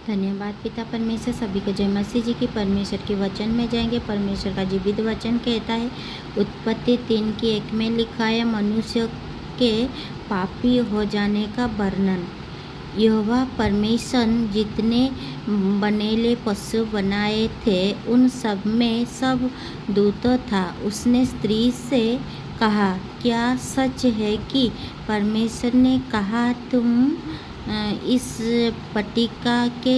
धन्यवाद पिता परमेश्वर। सभी को जय मसीह जी की। परमेश्वर के वचन में जाएंगे। परमेश्वर का जीवित वचन कहता है, उत्पत्ति 3:1 में लिखा है, मनुष्य के पापी हो जाने का वर्णन। यहोवा परमेश्वर जितने बनेले पशु बनाए थे उन सब में सब दूतों था। उसने स्त्री से कहा, क्या सच है कि परमेश्वर ने कहा तुम इस पट्टिका के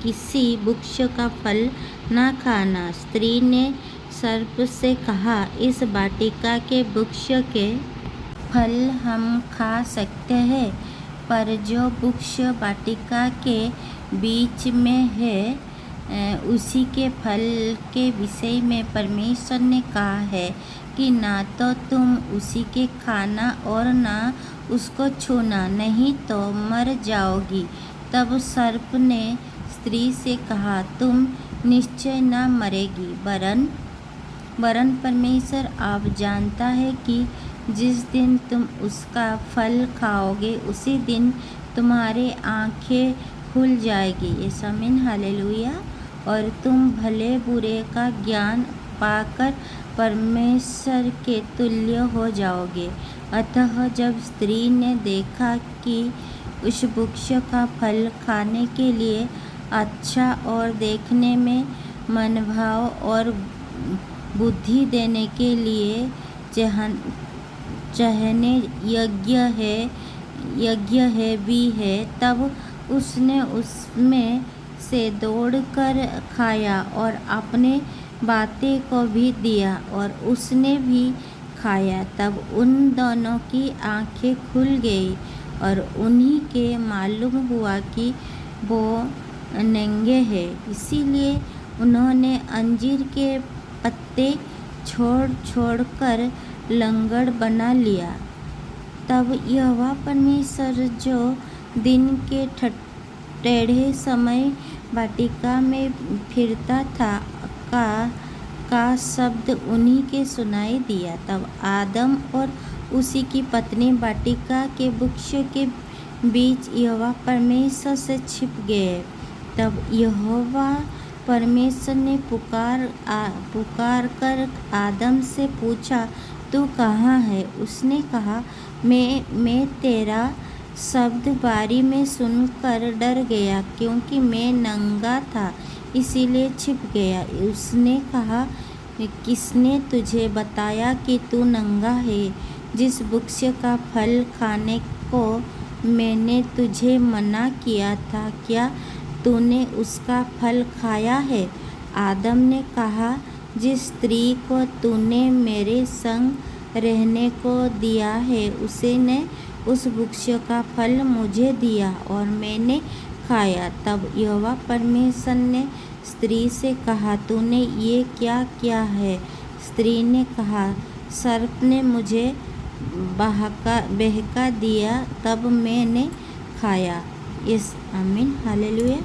किसी वृक्ष का फल ना खाना? स्त्री ने सर्प से कहा, इस वाटिका के वृक्ष के फल हम खा सकते हैं, पर जो वृक्ष वाटिका के बीच में है उसी के फल के विषय में परमेश्वर ने कहा है कि ना तो तुम उसी के खाना और ना उसको छूना, नहीं तो मर जाओगी। तब सर्प ने स्त्री से कहा, तुम निश्चय न मरेगी, वरन परमेश्वर आप जानता है कि जिस दिन तुम उसका फल खाओगे उसी दिन तुम्हारी आँखें खुल जाएगी। ये आमीन, हालेलुया। और तुम भले बुरे का ज्ञान पाकर परमेश्वर के तुल्य हो जाओगे। अतः जब स्त्री ने देखा कि उस वृक्ष का फल खाने के लिए अच्छा और देखने में मनभाव और बुद्धि देने के लिए चाहने यज्ञ है भी है, तब उसने उसमें से तोड़कर खाया और अपने बातें को भी दिया और उसने भी खाया। तब उन दोनों की आँखें खुल गई और उन्हीं के मालूम हुआ कि वो नंगे हैं। इसीलिए उन्होंने अंजीर के पत्ते छोड़ कर लंगड़ बना लिया। तब यहोवा परमेश्वर जो दिन के टेढ़े समय वाटिका में फिरता था का शब्द उन्हीं के सुनाई दिया। तब आदम और उसी की पत्नी वाटिका के वृक्ष के बीच यहोवा परमेश्वर से छिप गए। तब यहोवा परमेश्वर ने पुकार कर आदम से पूछा, तू कहाँ है? उसने कहा, मैं तेरा शब्द बारी में सुनकर डर गया, क्योंकि मैं नंगा था इसीलिए छिप गया। उसने कहा, किसने तुझे बताया कि तू नंगा है? जिस वृक्ष का फल खाने को मैंने तुझे मना किया था, क्या तूने उसका फल खाया है? आदम ने कहा, जिस स्त्री को तूने मेरे संग रहने को दिया है उसी ने उस वृक्ष का फल मुझे दिया और मैंने खाया। तब यहोवा परमेश्वर ने स्त्री से कहा, तूने ये क्या किया है? स्त्री ने कहा, सर्प ने मुझे बहका दिया, तब मैंने खाया। यस, आमीन, हालेलुया।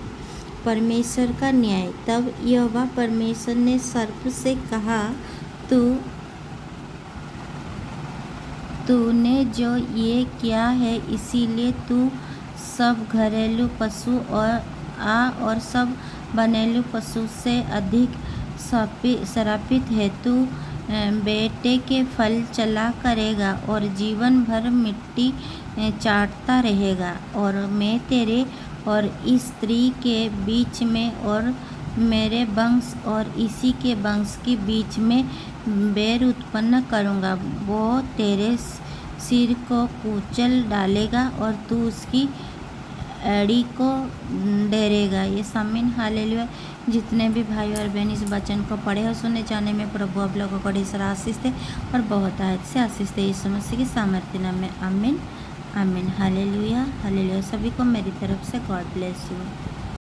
परमेश्वर का न्याय। तब यहोवा परमेश्वर ने सर्प से कहा, तूने जो ये किया है इसीलिए तू सब घरेलू पशु और सब बनेलू पशु से अधिक श्रापित है। तू बेटे के फल चला करेगा और जीवन भर मिट्टी चाटता रहेगा। और मैं तेरे और इस स्त्री के बीच में और मेरे वंश और इसी के वंश के बीच में बैर उत्पन्न करूँगा। वो तेरे सिर को कुचल डालेगा और तू उसकी एड़ी को डेरेगा। ये आमीन, हालेलुया। जितने भी भाई और बहन इस वचन को पढ़े और सुने जाने में प्रभु आप लोगों को ढेर सारा आशीष दे और बहुत आयत से आशीष दे। यीशु मसीह की सामर्थ्य नाम में आमीन, आमीन, हालेलुया, हालेलुया। सभी को मेरी तरफ से गॉड ब्लेस यू।